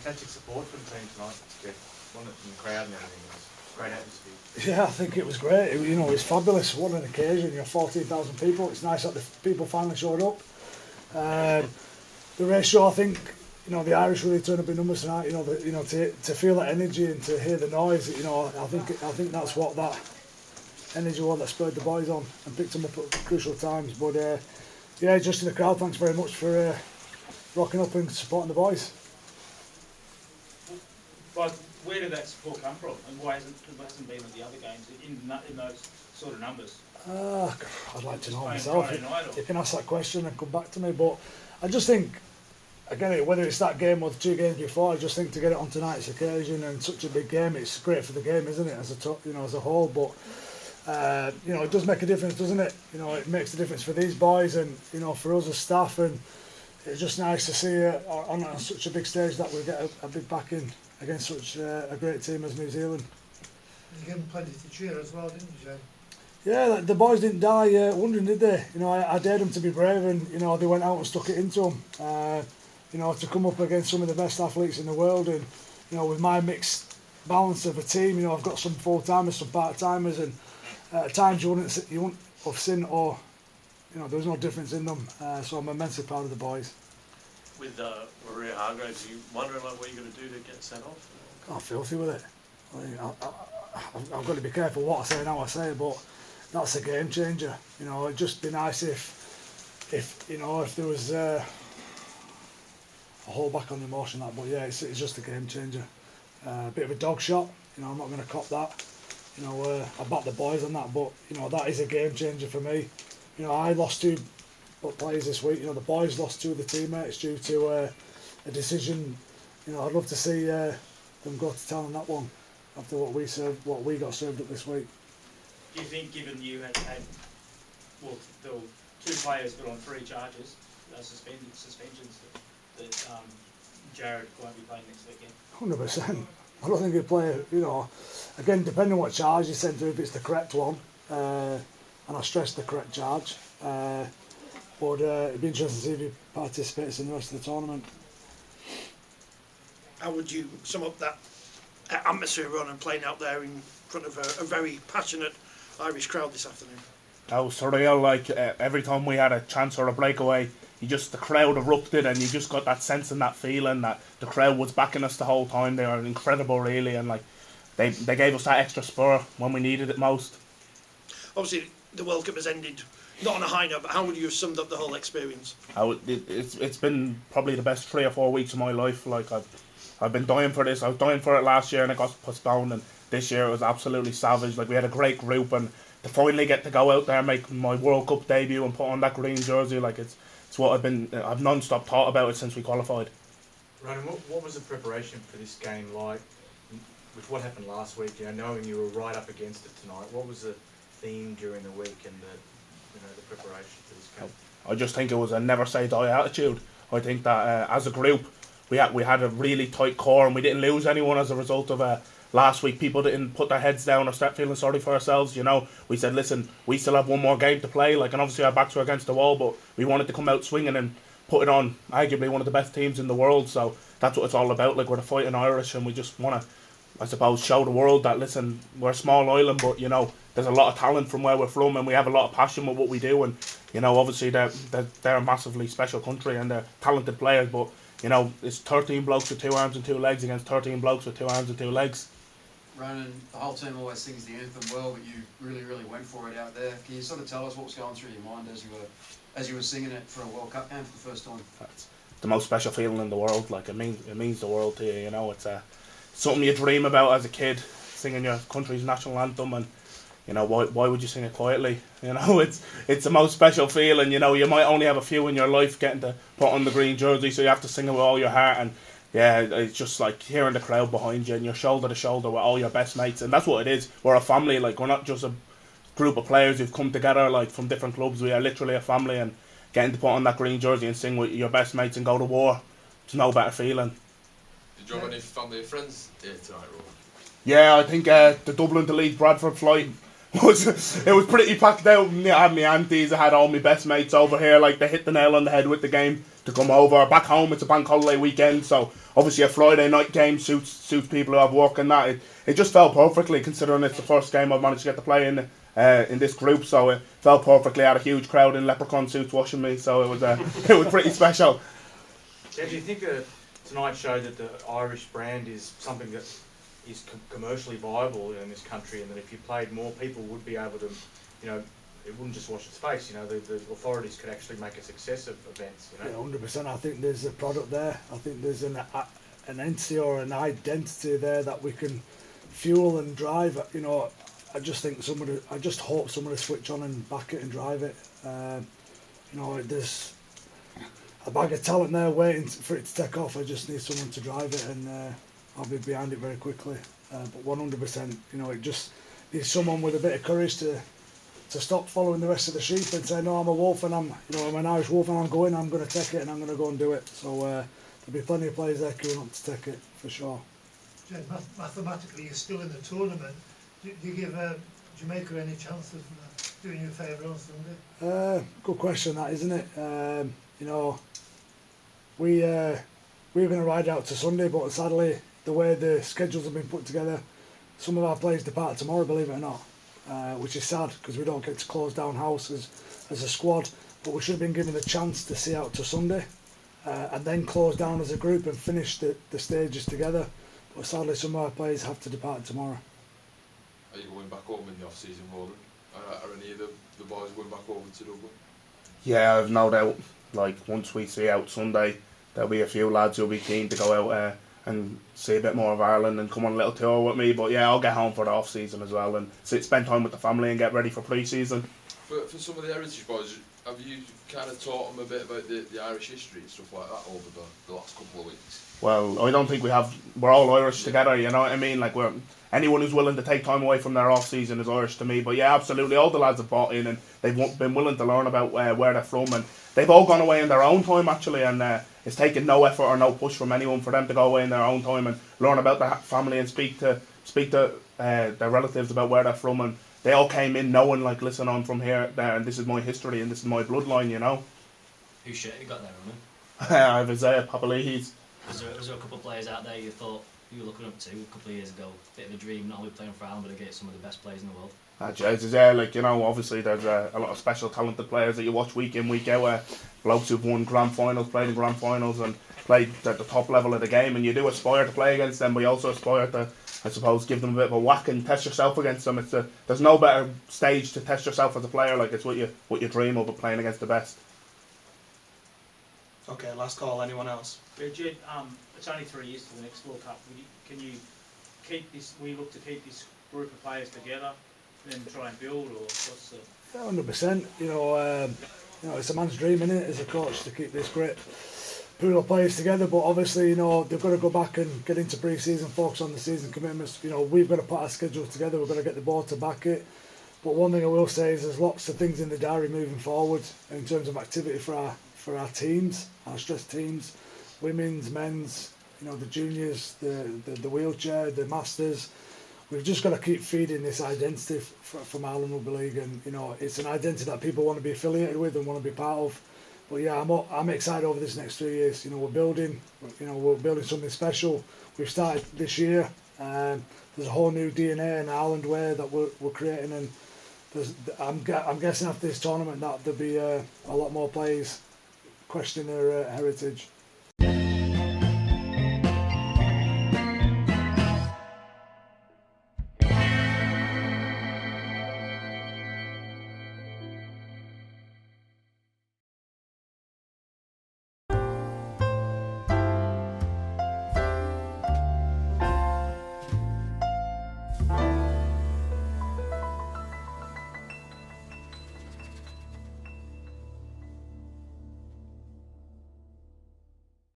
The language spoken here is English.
fantastic support from the team tonight, Ged, wasn't it, from the crowd and everything. It was a great atmosphere. Yeah, I think it was great. It was fabulous. What an occasion! 14,000 people. It's nice that the people finally showed up. The ratio, I think, the Irish really turned up in numbers tonight. To feel that energy and to hear the noise. I think that's what that energy was that spurred the boys on and picked them up at crucial times. But yeah, just to the crowd, thanks very much for rocking up and supporting the boys. But where did that support come from, and why hasn't it been at the other games in those sort of numbers? I'd like to know myself. You can ask that question and come back to me, but I just think, again, whether it's that game or the 2 games before, I just think to get it on tonight's occasion and such a big game, it's great for the game, isn't it, as a whole. But it does make a difference, doesn't it? It makes a difference for these boys and for us as staff, and it's just nice to see on such a big stage that we get a big backing against such a great team as New Zealand. You gave them plenty to cheer as well, didn't you, Jane? Yeah, the boys didn't die wondering, did they? I dared them to be brave, and they went out and stuck it into them. To come up against some of the best athletes in the world, and with my mixed balance of a team, I've got some full timers, some part timers, and at times you wouldn't have seen or there was no difference in them. So I'm immensely proud of the boys. With Maria Hargraves, you wondering what you're going to do to get sent off? I'm filthy with it. I've got to be careful what I say and how I say it, but that's a game changer. It'd just be nice if there was a hold back on the emotion that, but yeah, it's just a game changer. A bit of a dog shot. I'm not going to cop that. I back the boys on that, but that is a game changer for me. I lost 2 players this week. The boys lost 2 of the teammates due to a decision. I'd love to see them go to town on that one after what we got served up this week. Do you think, given you had there were 2 players but on 3 charges, suspensions, that Jared won't be playing next weekend? 100%. I don't think he'll play. Again, depending on what charge he's sent to, if it's the correct one, and I stress the correct charge. But it'd be interesting to see if he participates in the rest of the tournament. How would you sum up that atmosphere, Ronan, playing out there in front of a very passionate Irish crowd this afternoon? That was surreal. Every time we had a chance or a breakaway, the crowd erupted, and you just got that sense and that feeling that the crowd was backing us the whole time. They were incredible, really, and they gave us that extra spur when we needed it most. Obviously, the World Cup has ended not on a high note, but how would you have summed up the whole experience? It's been probably the best 3 or 4 weeks of my life. I've been dying for this. I was dying for it last year, and it got postponed, and this year it was absolutely savage. We had a great group, and to finally get to go out there and make my World Cup debut and put on that green jersey, it's what I've non-stop thought about it since we qualified. Ronan, what was the preparation for this game like? With what happened last week, knowing you were right up against it tonight, what was the theme during the week and the preparation for this game? I just think it was a never say die attitude. I think that as a group, we had a really tight core, and we didn't lose anyone as a result of last week. People didn't put their heads down or start feeling sorry for ourselves. We said, listen, we still have 1 more game to play. And obviously our backs were against the wall, but we wanted to come out swinging and put it on arguably one of the best teams in the world. So that's what it's all about. We're the fighting Irish, and we just want to, I suppose, show the world that, listen, we're a small island, but there's a lot of talent from where we're from, and we have a lot of passion with what we do. And obviously they're a massively special country, and they're talented players, but it's 13 blokes with 2 arms and 2 legs against 13 blokes with 2 arms and 2 legs. Ronan, the whole team always sings the anthem well, but you really, really went for it out there. Can you sort of tell us what was going through your mind as you were singing it for a World Cup game for the first time? It's the most special feeling in the world. It means the world to you. It's something you dream about as a kid, singing your country's national anthem, and why would you sing it quietly? It's the most special feeling. You might only have a few in your life getting to put on the green jersey, so you have to sing it with all your heart. And yeah, it's just like hearing the crowd behind you, and you're shoulder to shoulder with all your best mates, and that's what it is. We're a family. We're not just a group of players who've come together from different clubs. We are literally a family, and getting to put on that green jersey and sing with your best mates and go to war, it's no better feeling. Did you have any family or friends here tonight, Rob? Yeah, I think the Dublin to Leeds Bradford flight it was pretty packed out. I had my aunties, I had all my best mates over here. Like, they hit the nail on the head with the game to come over. Back home, it's a bank holiday weekend, so obviously a Friday night game suits people who have work and that. It just fell perfectly, considering it's the first game I've managed to get to play in this group. So it fell perfectly. I had a huge crowd in leprechaun suits watching me, so it was it was pretty special. Ged, do you think tonight showed that the Irish brand is something that is commercially viable in this country, and that if you played more, people would be able to, you know, it wouldn't just wash its face, you know, the authorities could actually make a success of events, you know? Yeah, 100%. I think there's a product there. I think there's an entity or an identity there that we can fuel and drive. You know, I just hope somebody switch on and back it and drive it. You know, there's a bag of talent there waiting for it to take off. I just need someone to drive it, and I'll be behind it very quickly. But 100%, you know, it just needs someone with a bit of courage to stop following the rest of the sheep and say, no, I'm a wolf and I'm an Irish wolf and I'm going to take it and I'm going to go and do it. So there'll be plenty of players there queuing up to take it, for sure. Ged, mathematically you're still in the tournament. Do you give Jamaica any chance of doing you a favour on Sunday? Good question, that, isn't it? You know, we were going to ride out to Sunday, but sadly, the way the schedules have been put together, some of our players depart tomorrow, believe it or not, which is sad because we don't get to close down house as a squad, but we should have been given the chance to see out to Sunday and then close down as a group and finish the stages together. But sadly, some of our players have to depart tomorrow. Are you going back home in the off-season, Ronan? Are any of the boys going back over to Dublin? Yeah, I've no doubt. Like, once we see out Sunday, there'll be a few lads who'll be keen to go out and see a bit more of Ireland and come on a little tour with me. But yeah, I'll get home for the off-season as well and spend time with the family and get ready for pre-season. For some of the heritage boys, have you kind of taught them a bit about the Irish history and stuff like that over the last couple of weeks? Well, I don't think we have. We're all Irish together, you know what I mean? Like, anyone who's willing to take time away from their off-season is Irish to me. But yeah, absolutely, all the lads have bought in and they've been willing to learn about where they're from, and they've all gone away in their own time actually, and it's taken no effort or no push from anyone for them to go away in their own time and learn about their family and speak to their relatives about where they're from. And they all came in knowing, like, listen, I'm from here, there, and this is my history and this is my bloodline, you know. Whose shirt have you got there, Ronan? I have Isaiah Papalides. Was there a couple of players out there you thought you were looking up to a couple of years ago? Bit of a dream, not only playing for Ireland, but against some of the best players in the world. Yeah, like, you know, obviously there's a lot of special talented players that you watch week in, week out, blokes who've won grand finals, played in grand finals and played at the top level of the game, and you do aspire to play against them, but you also aspire to, I suppose, give them a bit of a whack and test yourself against them. There's no better stage to test yourself as a player. Like, it's what you dream of, playing against the best. Okay, last call. Anyone else? Yeah, Ged, it's only 3 years to the next World Cup. Can you keep this? We look to keep this group of players together, then try and build, or what's the? 100%. You know, it's a man's dream, isn't it, as a coach, to keep this great pool of players together. But obviously, you know, they've got to go back and get into pre-season, focus on the season commitments. You know, we've got to put our schedules together. We've got to get the board to back it. But one thing I will say is there's lots of things in the diary moving forward in terms of activity for our teams, our stress teams, women's, men's, you know, the juniors, the wheelchair, the masters. We've just got to keep feeding this identity from Ireland Rugby League, and you know, it's an identity that people want to be affiliated with and want to be part of. But yeah, I'm excited over this next 3 years. You know, we're building something special. We've started this year. There's a whole new DNA in Ireland way that we're creating, and I'm guessing after this tournament that there'll be a lot more players questioning their heritage.